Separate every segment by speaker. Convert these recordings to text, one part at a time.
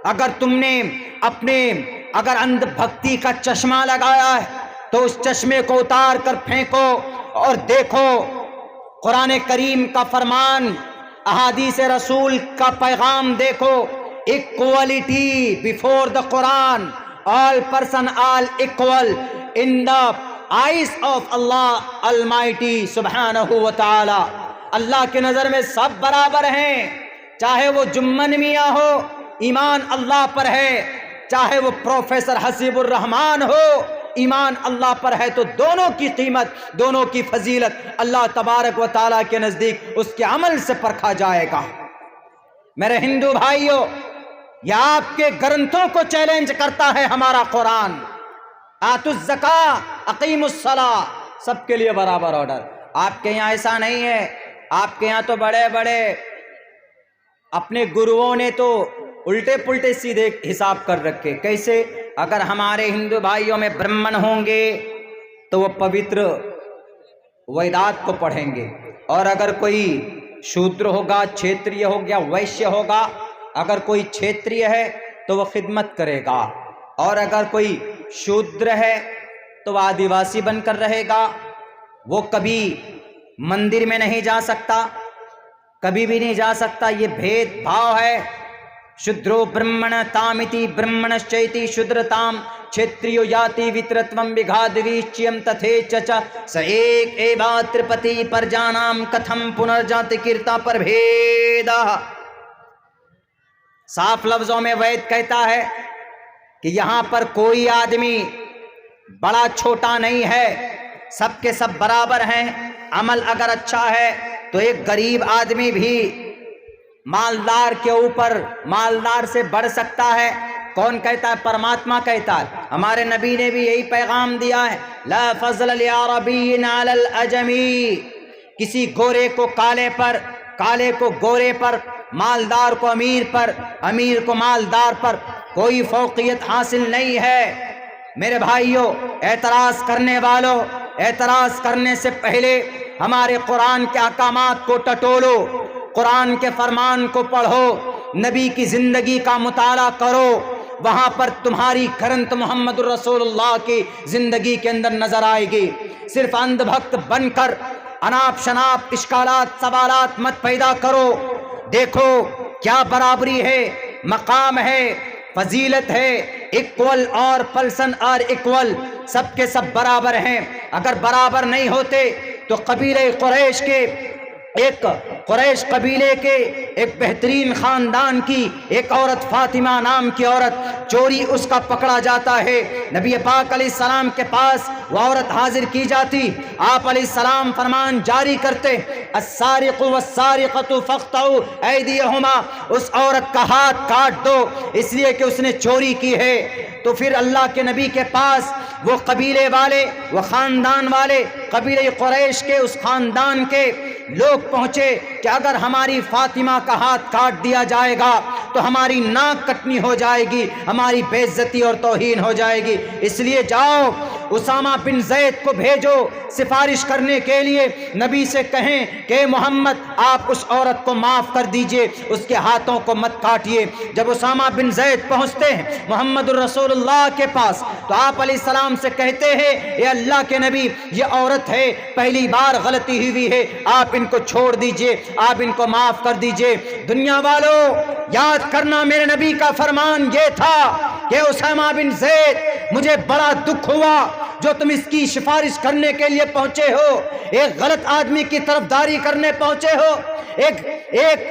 Speaker 1: اگر تم نے اگر اندھ بھکتی کا چشمہ لگایا ہے تو اس چشمے کو اتار کر پھینکو اور دیکھو قرآن کریم کا فرمان، احادیث رسول کا پیغام دیکھو، equality before the Quran, all person all equal in the eyes of Allah Almighty سبحانہ و تعالی۔ اللہ کی نظر میں سب برابر ہیں، چاہے وہ جمن میاں ہو، ایمان اللہ پر ہے، چاہے وہ پروفیسر حسیب الرحمان ہو، ایمان اللہ پر ہے، تو دونوں کی قیمت، دونوں کی فضیلت اللہ تبارک و تعالیٰ کے نزدیک اس کے عمل سے پرکھا جائے گا۔ میرے ہندو بھائیوں، یہ آپ کے گرنتھوں کو چیلنج کرتا ہے ہمارا قرآن۔ آتوا الزکاۃ اقیموا الصلاۃ، سب کے لیے برابر آرڈر۔ آپ کے یہاں ایسا نہیں ہے، آپ کے یہاں تو بڑے بڑے اپنے گروؤں نے تو الٹے پلٹے سیدھے حساب کر رکھے۔ کیسے؟ اگر ہمارے ہندو بھائیوں میں برہمن ہوں گے تو وہ پوتر ویدات کو پڑھیں گے، اور اگر کوئی شودر ہوگا، چھیتریہ ہو گیا، ویشیہ ہوگا، اگر کوئی چھیتریہ ہے تو وہ خدمت کرے گا، اور اگر کوئی شودر ہے تو وہ آدیواسی بن کر رہے گا۔ وہ کبھی مندر میں نہیں جا سکتا، کبھی بھی نہیں جا سکتا۔ یہ بھید بھاؤ ہے۔ شودرو برہمن تامتی برہمنಶ್ಚೈತಿ ಶೂದ್ರತಾಂ ಕ್ಷೇತ್ರಿಯೋ ಯಾತಿ ವಿತ್ರತ್ವಂ ವಿಘಾದ್ವಿಚ್ಯಂ ತಥೇಚ್ಛ ಸ ಏಕ್ ಏವಾ ತ್ರಿಪತಿ ಪರ್ಜಾನಾಂ ಕಥಂ ಪುನರ್ಜಾತಿ ಕೀರ್ತಾ پر بھیدہ۔ صاف لفظوں میں وید کہتا ہے کہ یہاں پر کوئی آدمی بڑا چھوٹا نہیں ہے، سب کے سب برابر ہیں۔ عمل اگر اچھا ہے تو ایک غریب آدمی بھی مالدار کے اوپر، مالدار سے بڑھ سکتا ہے۔ کون کہتا ہے؟ پرماتما کہتا ہے۔ ہمارے نبی نے بھی یہی پیغام دیا ہے، لا فضل لعربی علی العجمی، کسی گورے کو کالے پر، کالے کو گورے پر، مالدار کو امیر پر، امیر کو مالدار پر کوئی فوقیت حاصل نہیں ہے۔ میرے بھائیوں، اعتراض کرنے والوں، اعتراض کرنے سے پہلے ہمارے قرآن کے احکامات کو ٹٹولو، قرآن کے فرمان کو پڑھو، نبی کی زندگی کا مطالعہ کرو، وہاں پر تمہاری گرنتھ محمد الرسول اللہ کی زندگی کے اندر نظر آئے گی۔ صرف اندھ بھکت بن کر اناپ شناپ اشکالات سوالات مت پیدا کرو۔ دیکھو کیا برابری ہے، مقام ہے، فضیلت ہے، ایکول اور پرسن اور ایکول، سب کے سب برابر ہیں۔ اگر برابر نہیں ہوتے تو قبیلہ قریش کے، ایک قریش قبیلے کے ایک بہترین خاندان کی ایک عورت، فاطمہ نام کی عورت، چوری اس کا پکڑا جاتا ہے۔ نبی پاک علیہ السلام کے پاس وہ عورت حاضر کی جاتی، آپ علیہ السلام فرمان جاری کرتے، السارق والسارقۃ فاقطعوا ایدیہما، اس عورت کا ہاتھ کاٹ دو اس لیے کہ اس نے چوری کی ہے۔ تو پھر اللہ کے نبی کے پاس وہ قبیلے والے، وہ خاندان والے، قبیلہ قریش کے اس خاندان کے لوگ پہنچے کہ اگر ہماری فاطمہ کا ہاتھ کاٹ دیا جائے گا تو ہماری ناک کٹنی ہو جائے گی، ہماری بے عزتی اور توہین ہو جائے گی، اس لیے جاؤ اسامہ بن زید کو بھیجو سفارش کرنے کے لیے، نبی سے کہیں کہ محمد آپ اس عورت کو معاف کر دیجئے، اس کے ہاتھوں کو مت کاٹیے۔ جب اسامہ بن زید پہنچتے ہیں محمد الرسول اللہ کے پاس تو آپ علیہ السلام سے کہتے ہیں، اے اللہ کے نبی، یہ عورت ہے، پہلی بار غلطی ہوئی ہے، آپ ان کو چھوڑ دیجئے، آپ ان کو معاف کر دیجئے۔ دنیا والوں یاد کرنا، میرے نبی کا فرمان یہ تھا کہ اسامہ بن زید، مجھے بڑا دکھ ہوا جو تم اس کی سفارش کرنے کے لیے پہنچے ہو، ایک غلط آدمی کی طرفداری کرنے پہنچے ہو، ایک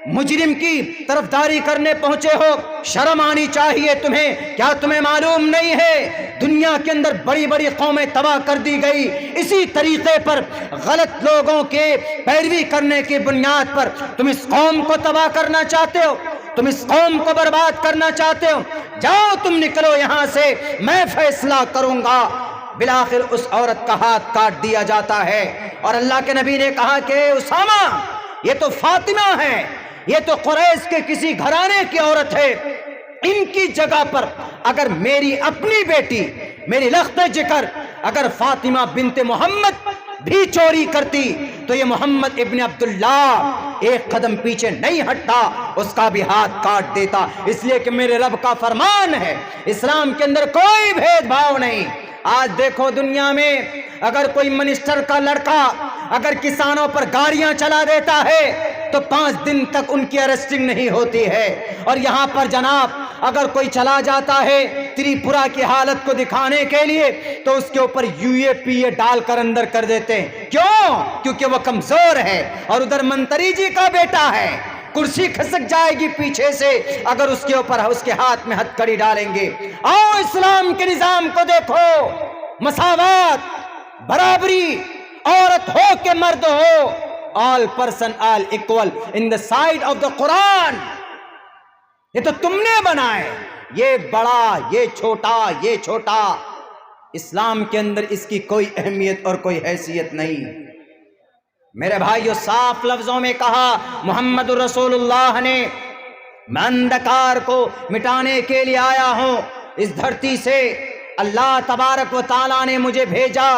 Speaker 1: مجرم کی طرفداری کرنے پہنچے ہو، شرم آنی چاہیے تمہیں۔ کیا تمہیں معلوم نہیں ہے دنیا کے اندر بڑی بڑی قومیں تباہ کر دی گئی اسی طریقے پر، غلط لوگوں کے پیروی کرنے کی بنیاد پر؟ تم اس قوم کو تباہ کرنا چاہتے ہو، تم اس قوم کو برباد کرنا چاہتے ہو، جاؤ تم نکلو یہاں سے، میں فیصلہ کروں گا۔ بالآخر اس عورت کا ہاتھ کاٹ دیا جاتا ہے، اور اللہ کے نبی نے کہا کہ اسامہ، یہ تو فاطمہ ہے، یہ تو قریش کے کسی گھرانے کی عورت ہے، ان کی جگہ پر اگر میری اپنی بیٹی، میری لخت جگر، اگر فاطمہ بنت محمد بھی چوری کرتی تو یہ محمد ابن عبداللہ ایک قدم پیچھے نہیں ہٹتا، اس کا بھی ہاتھ کاٹ دیتا، اس لیے کہ میرے رب کا فرمان ہے اسلام کے اندر کوئی بھید بھاؤ نہیں۔ آج دیکھو دنیا میں اگر کوئی منسٹر کا لڑکا اگر کسانوں پر گاڑیاں چلا دیتا ہے تو 5 دن تک ان کی ارسٹنگ نہیں ہوتی ہے، اور یہاں پر جناب اگر کوئی چلا جاتا ہے تریپورہ کی حالت کو دکھانے کے لیے تو اس کے اوپر UAPA ڈال کر اندر کر دیتے ہیں۔ کیوں؟ کیونکہ وہ کمزور ہے، اور ادھر منتری جی کا بیٹا ہے، کرسی کھسک جائے گی پیچھے سے اگر اس کے اوپر اس کے ہاتھ میں ہتھ کڑی ڈالیں گے۔ آؤ اسلام کے نظام کو دیکھو، مساوات، برابری، عورت ہو کہ مرد ہو، all person all equal in the sight of the قرآن۔ یہ تو تم نے بنائے، یہ بڑا، یہ چھوٹا، یہ چھوٹا، اسلام کے اندر اس کی کوئی اہمیت اور کوئی حیثیت نہیں۔ میرے بھائیو، صاف لفظوں میں کہا محمد رسول اللہ نے، میں اندھکار کو مٹانے کے لیے آیا ہوں اس دھرتی سے، اللہ تبارک و تعالیٰ نے مجھے بھیجا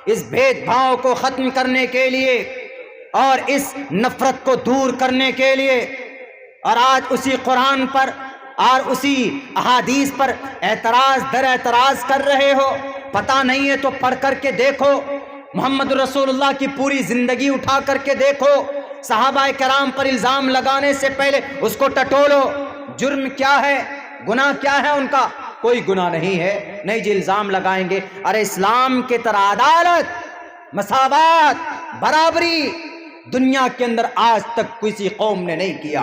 Speaker 1: اس بھید بھاؤ کو ختم کرنے کے لیے اور اس نفرت کو دور کرنے کے لیے، اور آج اسی قرآن پر اور اسی احادیث پر اعتراض در اعتراض کر رہے ہو۔ پتہ نہیں ہے تو پڑھ کر کے دیکھو، محمد رسول اللہ کی پوری زندگی اٹھا کر کے دیکھو، صحابہ کرام پر الزام لگانے سے پہلے اس کو ٹٹولو، جرم کیا ہے، گناہ کیا ہے ان کا؟ کوئی گناہ نہیں ہے، نہیں جی الزام لگائیں گے۔ ارے اسلام کے طرح عدالت، مساوات، برابری دنیا کے اندر آج تک کسی قوم نے نہیں کیا،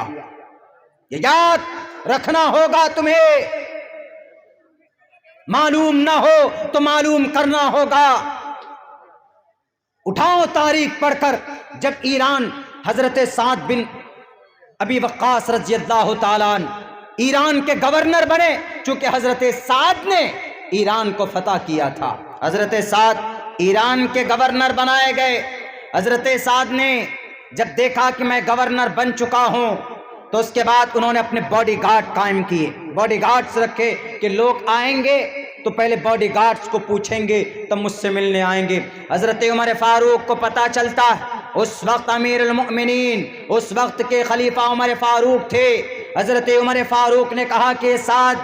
Speaker 1: یہ یاد رکھنا ہوگا تمہیں، معلوم نہ ہو تو معلوم کرنا ہوگا۔ اٹھاؤ تاریخ پڑھ کر، جب ایران حضرت سعد بن ابی وقاص رضی اللہ تعالیٰ عنہ ایران کے گورنر بنے، چونکہ حضرت سعد نے ایران کو فتح کیا تھا، حضرت سعد ایران کے گورنر بنائے گئے۔ حضرت سعد نے جب دیکھا کہ میں گورنر بن چکا ہوں تو اس کے بعد انہوں نے اپنے باڈی گارڈ قائم کیے، باڈی گارڈز رکھے کہ لوگ آئیں گے تو پہلے باڈی گارڈز کو پوچھیں گے تب مجھ سے ملنے آئیں گے۔ حضرت عمر فاروق کو پتہ چلتا ہے، اس وقت امیر المؤمنین، اس وقت کے خلیفہ عمر فاروق تھے۔ حضرت عمر فاروق نے کہا کہ سعد،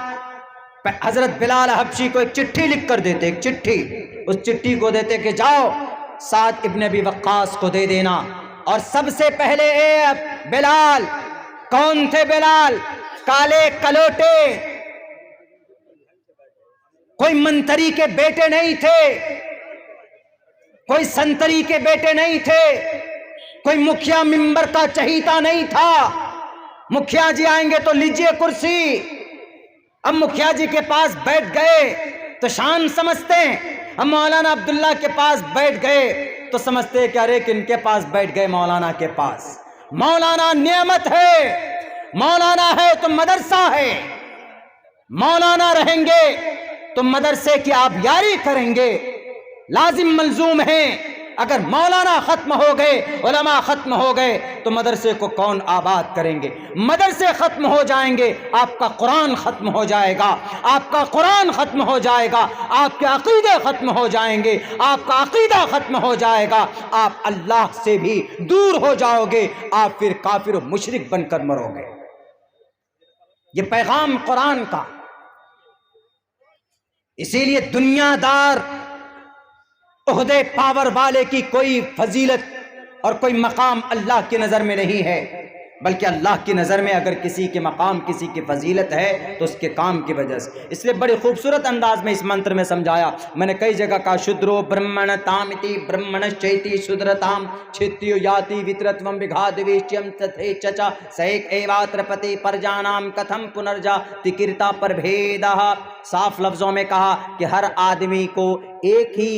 Speaker 1: حضرت بلال حبشی کو ایک چٹھی لکھ کر دیتے، ایک چٹھی، اس چٹھی کو دیتے کہ جاؤ سعد ابن ابی وقاص کو دے دینا، اور سب سے پہلے بلال، کون تھے بلال؟ کالے کلوٹے، کوئی منتری کے بیٹے نہیں تھے، کوئی سنتری کے بیٹے نہیں تھے، کوئی مکھیا ممبر کا چہیتا نہیں تھا۔ مکھیا جی آئیں گے تو لیجئے کرسی، اب مکھیا جی کے پاس بیٹھ گئے تو شان سمجھتے ہیں، اب مولانا عبداللہ کے پاس بیٹھ گئے تو سمجھتے ہیں کہ ارے کن کے پاس بیٹھ گئے، مولانا کے پاس۔ مولانا نعمت ہے، مولانا ہے تو مدرسہ ہے، مولانا رہیں گے تو مدرسے کی آپ یاری کریں گے، لازم ملزوم ہیں۔ اگر مولانا ختم ہو گئے، علماء ختم ہو گئے تو مدرسے کو کون آباد کریں گے؟ مدرسے ختم ہو جائیں گے، آپ کا قرآن ختم ہو جائے گا، آپ کا قرآن ختم ہو جائے گا، آپ کے عقیدے ختم ہو جائیں گے، آپ کا عقیدہ ختم ہو جائے گا، آپ اللہ سے بھی دور ہو جاؤ گے، آپ پھر کافر و مشرک بن کر مرو گے۔ یہ پیغام قرآن کا۔ اسی لیے دنیا دار عہدے پاور والے کی کوئی فضیلت اور کوئی مقام اللہ کی نظر میں نہیں ہے، بلکہ اللہ کی نظر میں اگر کسی کے مقام، کسی کی فضیلت ہے تو اس کے کام کی وجہ سے۔ اس لیے بڑی خوبصورت انداز میں اس منتر میں سمجھایا، میں نے کئی جگہ کہا شودرو برہمن تامتی برہمنشچیتی شودرتام چھتیو یاتی وترتوم وگھادویشیم تتھے چچا سیک ایواترپتی پرجانام کتھم پنرجا تکرتا پربھیدہ۔ صاف لفظوں میں کہا کہ ہر آدمی کو ایک ہی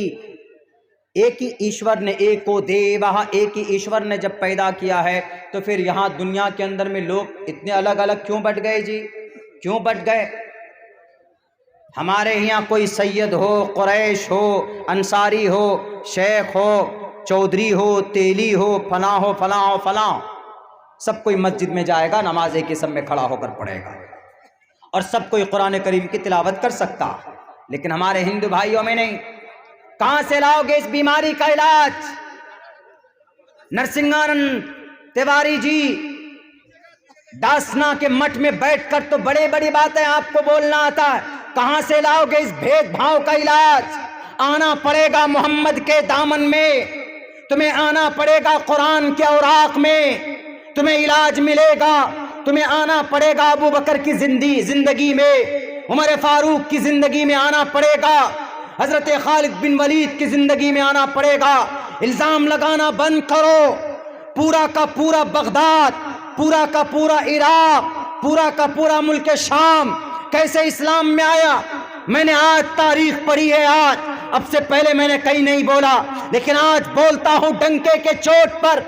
Speaker 1: ایشور نے، ایک کو دیوہ، ایک ہی ایشور نے جب پیدا کیا ہے تو پھر یہاں دنیا کے اندر میں لوگ اتنے الگ الگ کیوں بٹ گئے جی؟ کیوں بٹ گئے؟ ہمارے یہاں کوئی سید ہو، قریش ہو، انصاری ہو، شیخ ہو، چودھری ہو، تیلی ہو، فلاں ہو، فلاں ہو، فلاں، سب کوئی مسجد میں جائے گا، نماز ایک قسم میں کھڑا ہو کر پڑھے گا، اور سب کوئی قرآن کریم کی تلاوت کر سکتا، لیکن ہمارے ہندو بھائیوں میں نہیں۔ کہاں سے لاؤ گے اس بیماری کا علاج؟ نرسنگانند تیواری جی ڈاسنا کے مٹھ میں بیٹھ کر تو بڑے بڑی باتیں آپ کو بولنا آتا ہے، کہاں سے لاؤ گے اس بھید بھاؤ کا علاج؟ آنا پڑے گا محمد کے دامن میں، تمہیں آنا پڑے گا قرآن کے اوراق میں، تمہیں علاج ملے گا۔ تمہیں آنا پڑے گا ابو بکر کی زندگی میں، عمر فاروق کی زندگی میں آنا پڑے گا، حضرت خالد بن ولید کی زندگی میں آنا پڑے گا۔ الزام لگانا بند کرو، پورا کا پورا بغداد، پورا کا پورا عراق، پورا کا پورا ملک شام کیسے اسلام میں آیا؟ میں نے آج تاریخ پڑھی ہے، آج، اب سے پہلے میں نے کہیں نہیں بولا، لیکن آج بولتا ہوں ڈنکے کے چوٹ پر۔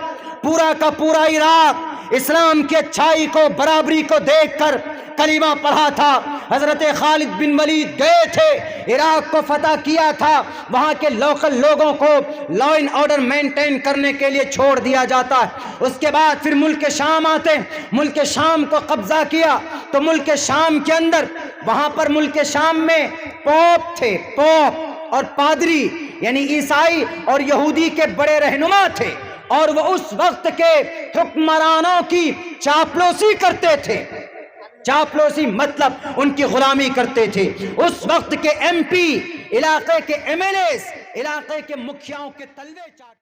Speaker 1: پورا کا پورا عراق اسلام کی اچھائی کو، برابری کو دیکھ کر کلمہ پڑھا تھا۔ حضرت خالد بن ولید گئے تھے، عراق کو فتح کیا تھا، وہاں کے لوکل لوگوں کو لا اینڈ آرڈر مینٹین کرنے کے لیے چھوڑ دیا جاتا ہے۔ اس کے بعد پھر ملک شام آتے، ملک شام کو قبضہ کیا تو ملک شام کے اندر، وہاں پر ملک شام میں پوپ تھے، پوپ اور پادری، یعنی عیسائی اور یہودی کے بڑے رہنما تھے، اور وہ اس وقت کے حکمرانوں کی چاپلوسی کرتے تھے۔ چاپلوسی مطلب ان کی غلامی کرتے تھے۔ اس وقت کے ایم پی، علاقے کے ایم ایل ایز، علاقے کے مکھیاؤں کے تلوے چاٹ